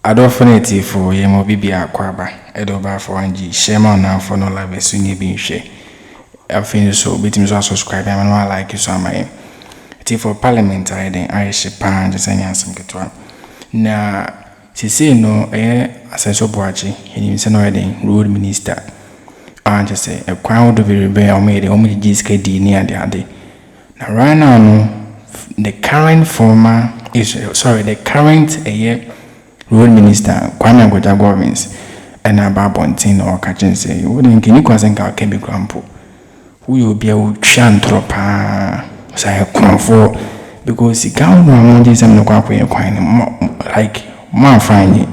Adolfinity for Yemo Bibia Quaba, Edoba for Angie, Shema now for no love a swinging being share. I feel so, between us subscribe and I like you so my ฎiëf for Parliament, I then I ship pan just any answer get one. Now, she say no, Asenso Boakye, and you say no, road minister. I just say a crowd of rebel made the only GSKD near the other. Now, right now, no, the current road minister, Kwame Agbodza governments, and about Bontin or catching say, wouldn't you question our can be grandpo? We will be a chantropa, say for because the count on this and no quack like more fine.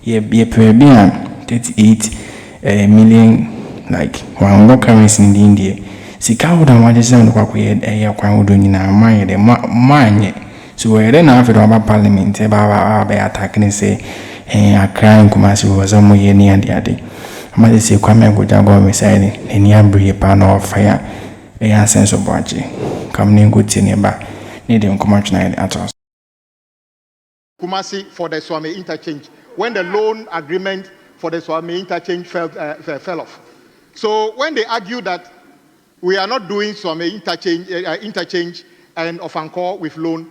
Ye be a per 38 million like one more currency in India. See, cow don't want to send what we had a year quite doing in our mind, mine. So we then have about Parliament about attacking and say, a crying Kumasi was a more near the other. I might say, Kwame Agbodza go beside and near bring a pan of fire, a Asenso Boakye. Come in good nearby, needing commercial at us. Kumasi for the Swami interchange when the loan agreement for the Swami interchange fell off. So when they argue that we are not doing Swami interchange and of Anchor with loan,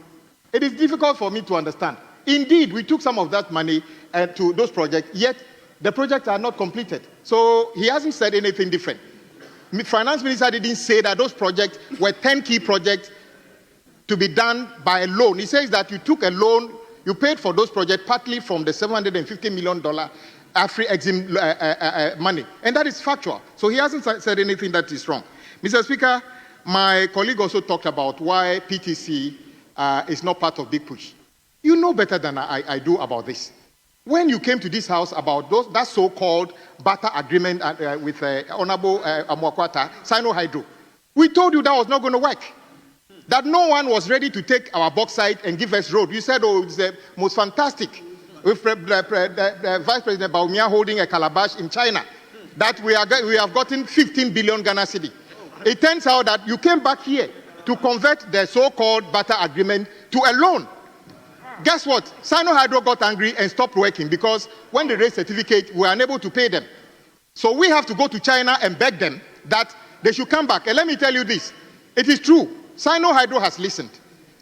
it is difficult for me to understand. Indeed, we took some of that money to those projects, yet the projects are not completed. So he hasn't said anything different. The finance minister didn't say that those projects were 10 key projects to be done by a loan. He says that you took a loan, you paid for those projects partly from the $750 million Afri-Exim money. And that is factual. So he hasn't said anything that is wrong. Mr. Speaker, my colleague also talked about why PTC is not part of Big Push. You know better than I do about this. When you came to this house about that so-called barter agreement with Honorable Amoakwata, Sino Hydro, we told you that was not going to work. That no one was ready to take our bauxite and give us road. You said, oh, it's the most fantastic. With the Vice President Baumia holding a calabash in China, that we have gotten 15 billion Ghana cedi. It turns out that you came back here to convert the so-called barter agreement to a loan. Guess what? Sino Hydro got angry and stopped working because when they raised certificate, we were unable to pay them. So we have to go to China and beg them that they should come back. And let me tell you this. It is true. Sino Hydro has listened.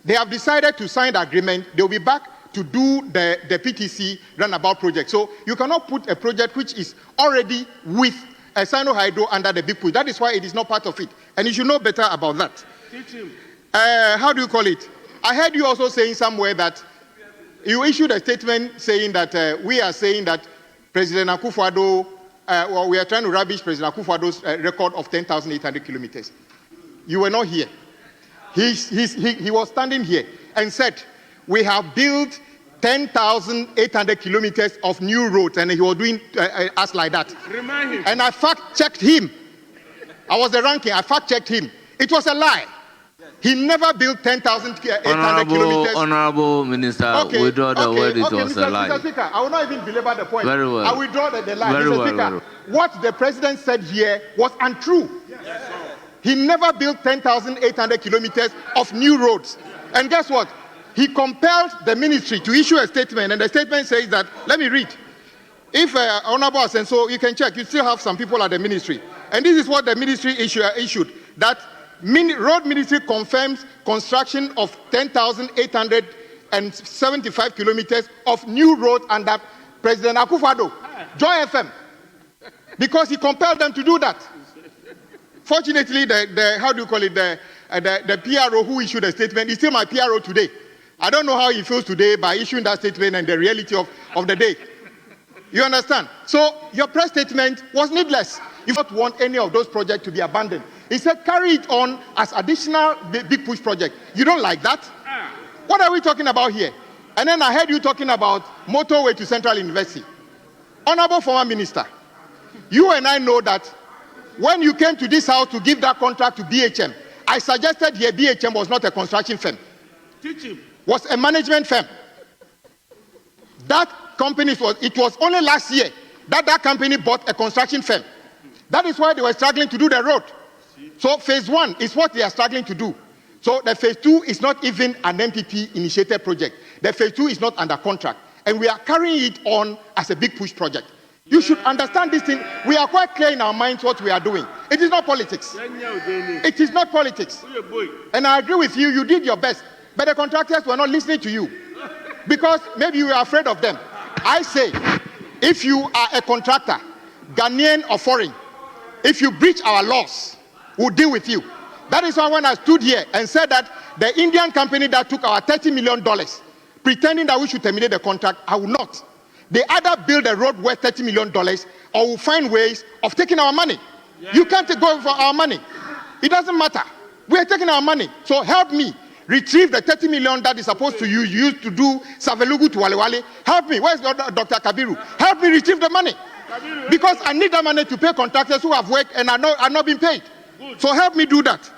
They have decided to sign the agreement. They will be back to do the PTC runabout project. So you cannot put a project which is already with a Sino Hydro under the Big Push. That is why it is not part of it. And you should know better about that. Teach him. How do you call it? I heard you also saying somewhere that you issued a statement saying that we are saying that President Akufo-Addo, well, we are trying to rubbish President Akufo-Addo's record of 10,800 kilometers. You were not here. He was standing here and said, we have built 10,800 kilometers of new roads, and he was doing us like that. Remind him. And I fact-checked him. I was the ranking. I fact-checked him. It was a lie. He never built 10,800 kilometers. Honorable Minister, withdraw the word. It was a lie. Mr. Speaker, I will not even belabor the point. Very well. I withdraw the lie. Very Mr. well, Speaker, very well. what the president said here was untrue. Yes. He never built 10,800 kilometers of new roads. And guess what? He compelled the ministry to issue a statement, and the statement says that, let me read. If Honorable Asenso, you can check, you still have some people at the ministry. And this is what the ministry issued, that Road Ministry confirms construction of 10,875 kilometers of new roads under President Akufo-Addo, Joy FM, because he compelled them to do that. Fortunately, how do you call it, the PRO who issued a statement is still my PRO today. I don't know how he feels today by issuing that statement and the reality of the day. You understand? So your press statement was needless. You don't want any of those projects to be abandoned. He said, carry it on as additional Big Push project. You don't like that? What are we talking about here? And then I heard you talking about motorway to Central University. Honorable former minister, you and I know that when you came to this house to give that contract to BHM, I suggested here BHM was not a construction firm. Teach him. Was a management firm. That company, it was only last year that company bought a construction firm. That is why they were struggling to do the road. So phase 1 is what they are struggling to do. So the phase 2 is not even an MPP initiated project. The phase 2 is not under contract. and we are carrying it on as a big push project. You should understand this thing. We are quite clear in our minds what we are doing. It is not politics. It is not politics. And I agree with you, you did your best. But the contractors were not listening to you. Because maybe you were afraid of them. I say, if you are a contractor, Ghanaian or foreign, if you breach our laws, we'll deal with you. That is why when I stood here and said that the Indian company that took our $30 million, pretending that we should terminate the contract, I will not. They either build a road worth $30 million or will find ways of taking our money. You can't go for our money. It doesn't matter. We are taking our money. So help me retrieve the $30 million that is supposed to use to do Savelugu to Walewale. Help me. Where's Dr. Kabiru? Help me retrieve the money. Because I need that money to pay contractors who have worked and are not being paid. So help me do that.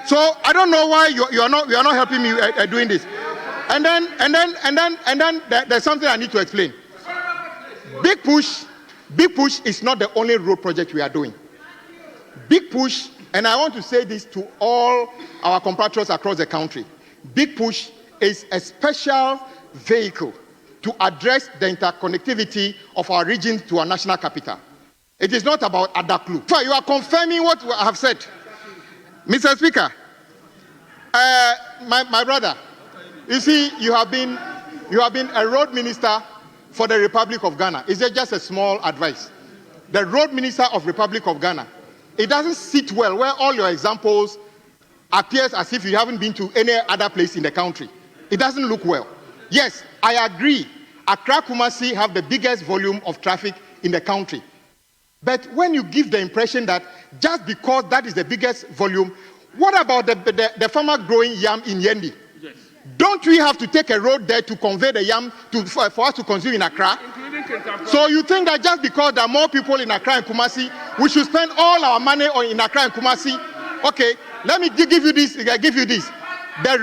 So I don't know why you are not helping me doing this. And then there's something I need to explain. Big push is not the only road project we are doing. Big push, and I want to say this to all our compatriots across the country. Big push is a special vehicle to address the interconnectivity of our region to our national capital. It is not about Adaklu. So you are confirming what I have said. Mr. Speaker, my brother, you see, you have been a road minister for the Republic of Ghana. Is it just a small advice? The road minister of Republic of Ghana. It doesn't sit well where all your examples appears as if you haven't been to any other place in the country. It doesn't look well. Yes, I agree. Accra Kumasi have the biggest volume of traffic in the country. But when you give the impression that just because that is the biggest volume, what about the farmer growing yam in Yendi? Yes. Don't we have to take a road there to convey the yam for us to consume in Accra? So you think that just because there are more people in Accra and Kumasi, we should spend all our money in Accra and Kumasi? Okay, let me give you this. The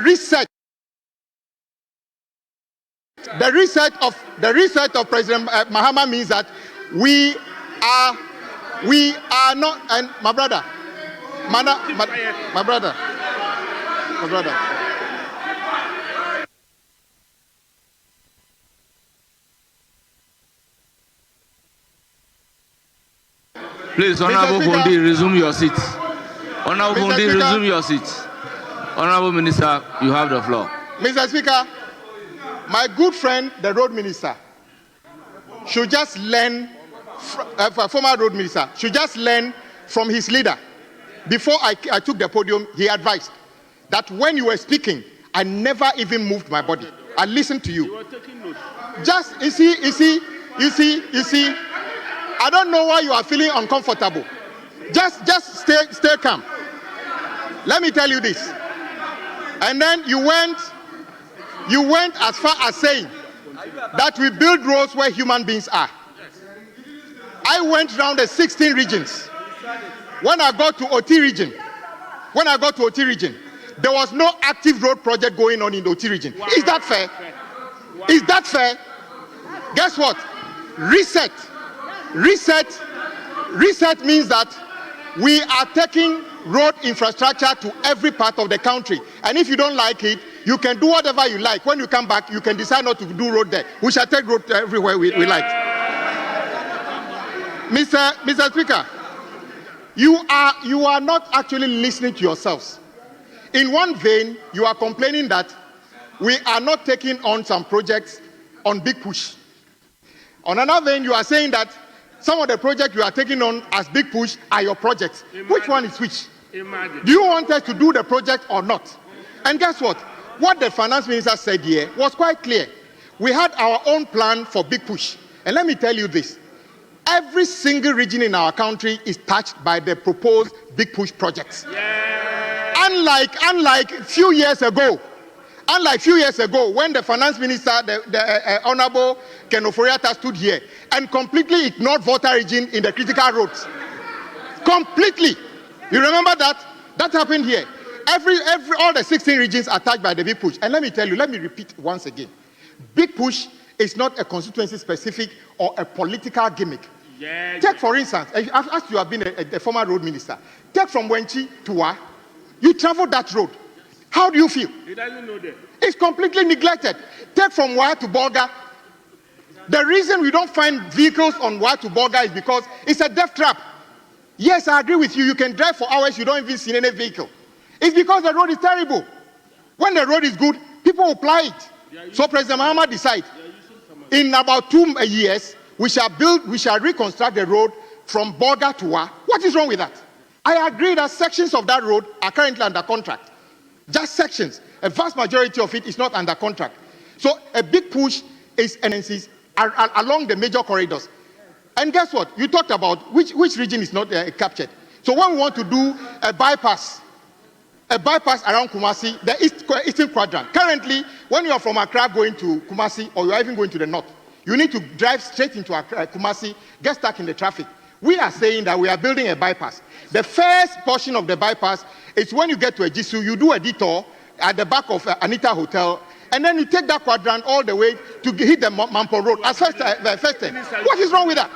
reset of President Mahama means that we are not, and my brother. Please, Honorable Bondi, resume your seat. Honorable Bondi, resume your seat. Honorable Minister, you have the floor. Mr. Speaker, my good friend, the road minister, should just learn, former road minister, should just learn from his leader. Before I took the podium, he advised that when you were speaking, I never even moved my body. I listened to you. Just, you see, I don't know why you are feeling uncomfortable. Just stay calm. Let me tell you this. And then you went as far as saying that we build roads where human beings are. I went around the 16 regions. When I got to OT region, there was no active road project going on in the OT region. Is that fair? Is that fair? Guess what? Reset means that we are taking road infrastructure to every part of the country. And if you don't like it, you can do whatever you like. When you come back, you can decide not to do road there. We shall take road everywhere we like. Mr. Speaker, you are not actually listening to yourselves. In one vein, you are complaining that we are not taking on some projects on big push. On another vein, you are saying that some of the projects you are taking on as big push are your projects. Imagine. Which one is which? Imagine. Do you want us to do the project or not? And guess what? What the finance minister said here was quite clear. We had our own plan for big push. And let me tell you this. Every single region in our country is touched by the proposed big push projects. Yeah. Unlike a few years ago, when the finance minister, the Honorable Ken Oforiatta stood here and completely ignored Volta region in the critical roads. Completely. You remember that? That happened here. All the 16 regions are touched by the big push. And let me tell you, let me repeat once again. Big push is not a constituency specific or a political gimmick. Yeah. Take for instance, as you have been a former road minister, take from Wenchi to Wa, you travel that road. How do you feel? He doesn't know that. It's completely neglected. Take from Wa to Bolga. The reason we don't find vehicles on Wa to Boga is because it's a death trap. Yes, I agree with you. You can drive for hours, you don't even see any vehicle. It's because the road is terrible. When the road is good, people will ply it. So President Mahama decides, in about 2 years, we shall reconstruct the road from Boga to Wa. What is wrong with that? I agree that sections of that road are currently under contract. Just sections. A vast majority of it is not under contract. So a big push is NNCs along the major corridors. And guess what? You talked about which region is not captured. So when we want to do a bypass around Kumasi, the eastern quadrant. Currently, when you are from Accra going to Kumasi, or you are even going to the north, you need to drive straight into Kumasi, get stuck in the traffic. We are saying that we are building a bypass. The first portion of the bypass is when you get to Ejisu, you do a detour at the back of Anita Hotel, and then you take that quadrant all the way to hit the Mampo Road. As first thing. What is wrong with that?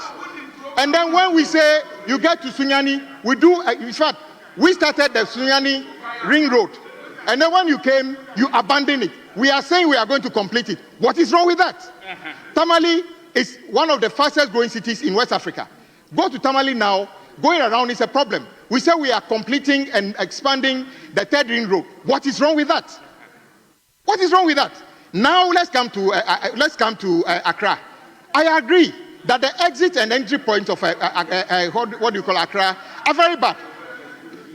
And then when we say you get to Sunyani, we do, in fact, we started the Sunyani Ring Road. And then when you came, you abandoned it. We are saying we are going to complete it. What is wrong with that? Tamale is one of the fastest growing cities in West Africa. Go to Tamale now, going around is a problem. We say we are completing and expanding the third ring road. What is wrong with that? What is wrong with that? Now let's come to Accra. I agree that the exit and entry points of what do you call Accra are very bad.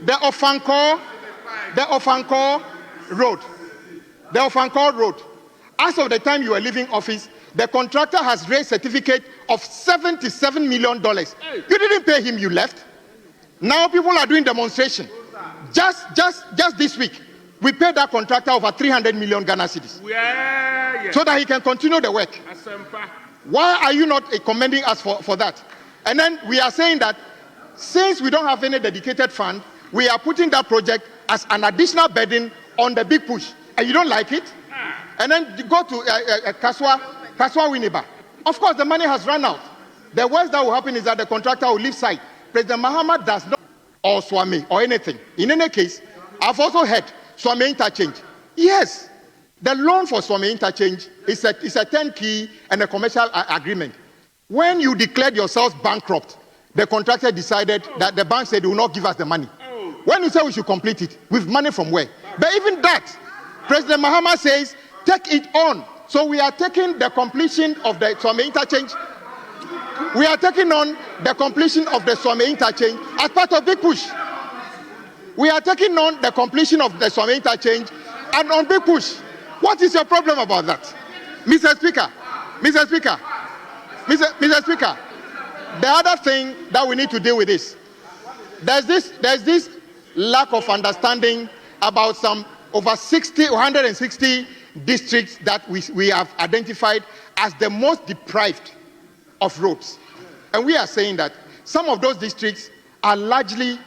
The Ofankor Road. As of the time you were leaving office, the contractor has raised certificate of $77 million. You didn't pay him, you left. Now people are doing demonstration. Just this week, we paid that contractor over 300 million Ghana cedis so that he can continue the work. Why are you not commending us for that? And then we are saying that since we don't have any dedicated fund, we are putting that project as an additional burden on the big push. And you don't like it? And then you go to Kaswa Winneba. Of course, the money has run out. The worst that will happen is that the contractor will leave site. President Mahama does not, or Swami, or anything. In any case, I've also heard Swami interchange. Yes, the loan for Swami interchange is a turnkey and a commercial agreement. When you declared yourselves bankrupt, the contractor decided that the bank said they will not give us the money. When you say we should complete it, with money from where? But even that, President Mahama says, take it on. So we are taking the completion of the Swami interchange. We are taking on the completion of the Swami interchange as part of Big Push. We are taking on the completion of the Swami interchange and on Big Push. What is your problem about that? Mr. Speaker, the other thing that we need to deal with is there's this lack of understanding about some over 160 districts that we have identified as the most deprived of roads. And we are saying that some of those districts are largely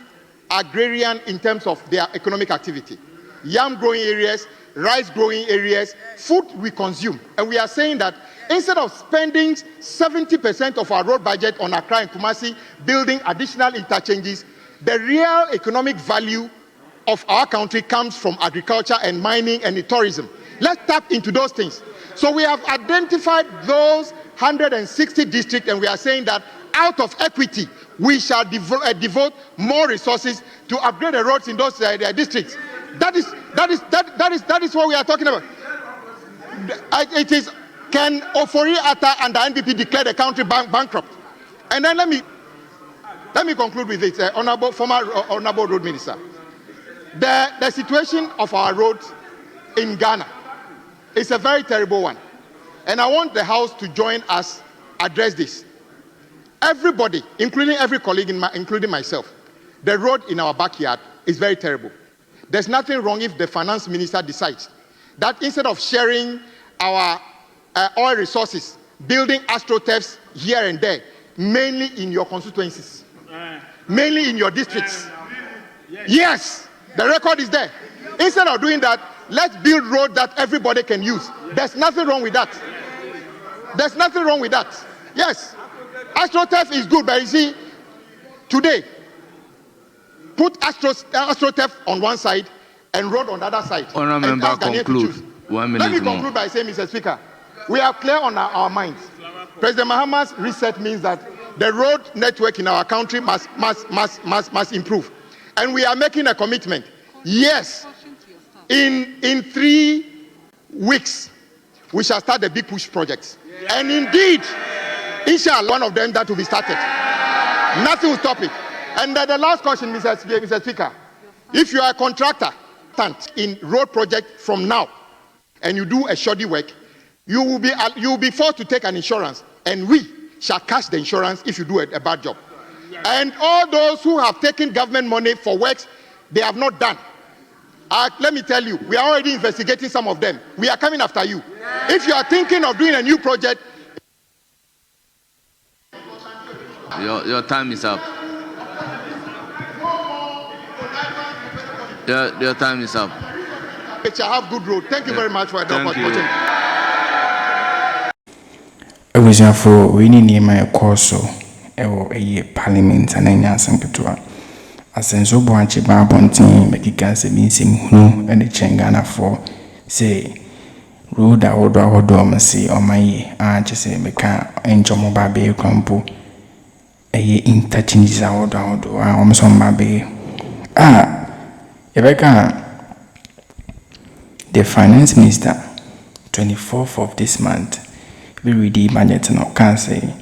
agrarian in terms of their economic activity. Yam growing areas, rice growing areas, food we consume. And we are saying that instead of spending 70% of our road budget on Accra and Kumasi building additional interchanges, the real economic value of our country comes from agriculture and mining and tourism. Let's tap into those things. So we have identified those 160 districts, and we are saying that out of equity, we shall devote more resources to upgrade the roads in those districts. That is what we are talking about. It is, can Ofori Atta and the NPP declare the country bankrupt? And then let me conclude with this, former Honorable Road Minister. The situation of our roads in Ghana is a very terrible one. And I want the House to join us address this. Everybody, including every colleague, including myself, the road in our backyard is very terrible. There's nothing wrong if the finance minister decides that instead of sharing our oil resources, building astroturfs here and there, mainly in your constituencies, mainly in your districts. Yes, the record is there. Instead of doing that, let's build roads that everybody can use. There's nothing wrong with that. There's nothing wrong with that. Yes, astroturf is good, but you see, today, put astroturf on one side and road on the other side. Honourable member, conclude. 1 minute Let me more. conclude by saying, Mr. Speaker, we are clear on our minds President Mahama's reset means that the road network in our country must improve. And we are making a commitment. Yes, in 3 weeks, we shall start the big push projects. And indeed, inshallah, one of them that will be started. Nothing will stop it. And the last question, Mr. Speaker, if you are a contractor in road project from now, and you do a shoddy work, you will be forced to take an insurance, and we shall cash the insurance if you do a bad job. And all those who have taken government money for works they have not done, let me tell you, we are already investigating some of them. We are coming after you. If you are thinking of doing a new project, your time is up. Your time is up. It shall have good road. Thank you very much for the opportunity. I was for winning near my course, a parliament and any answer to Asenso Boakye Babontin, Mekika Sebinsim, who and the Chengana for say, road I would dormancy on my just say, Meka, and Jomoba Bay Crumpo, a interchange out almost on my bay. Rebecca. The finance minister, 24th of this month, we read the budget and can say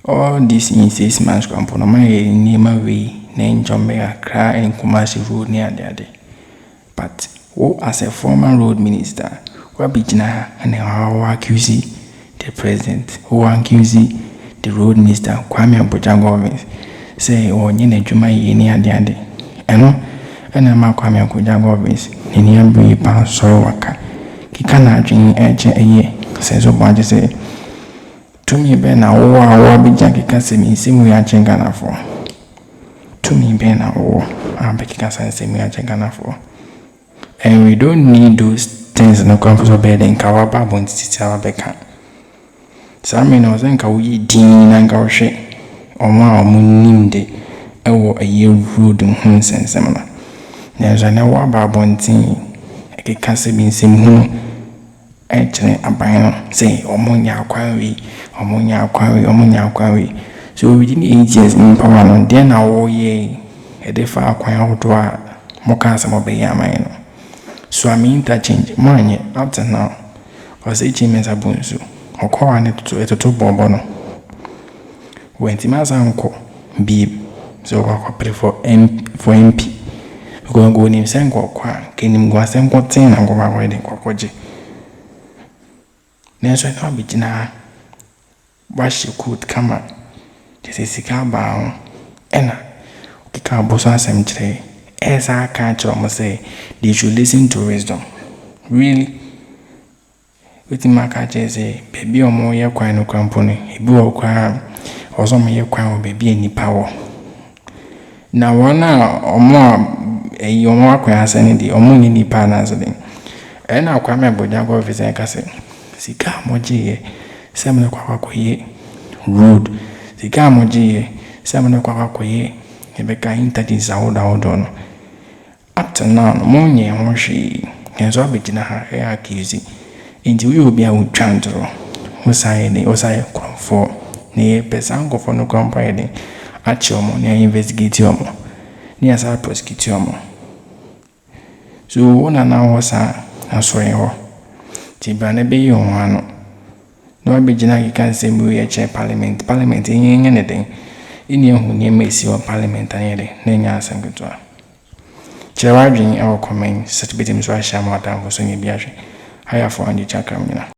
all this in 6 months component near my way, name John Mayor cry and commercial road near the But who as a former road minister, what be Jina and how accuse the president, who accuse the road minister, Kwame Agbodza say, or Nina Juma near the other. And I'm a Kwame Agbodza in every pound sorrow waka. Kikana dream edge a year, says Obama say. To me, Ben, I will be Jackie Cassimi, same way I changana for. To me, Ben, I will be Kikasa, same way I changana for. And we don't need those things in the comfort of bed and Kawaba won't sit our becca. Some men was in Kawi Dean and Gauche, or more moon day, a year rude and hunts and similar. There's a now about one thing. I can't say being same who actually a bino say, Omonia quarry, Omonia quarry. So within 8 years in power, then our ye a defa acquire to a mocasam of a yamino. So I mean interchange money up to now. Or say James Abunsu, or call it to a two bombono. When Tima's uncle be so I pray for MP. Go name Sango Qua, can him go Sango 10 and go away in Quacoji. Nancy not be Jina. What she could come up. This is a car bound. Enna, Kikabosa cemetery. As I can't almost say, they should listen to wisdom. Really? With my catches say, baby or more year quine company, a boo crime, or some year crime will be any power. Now, 1 hour or more. A young quass any the only ni partners. And now Kwame Agbodza go visit Kesi. Sika moji, 7 o'clock road. Sika moji, 7 o'clock Rebecca interdies out on. Up to now, Monia and she can so be in her hair accusing. Into you will be a wood chanter. Was I for near Pesango for no company. At your money, investigate your more. Near our prosecution. So one and now was a swear. Tibane be on one. No be Janaki can say we a chair parliament in anything. In your who near Messi or parliament and yelling, Nanya Sangutua. Chair our comment, such bit him so I shall more down for Sonny Biashi. I have 400 chakramina.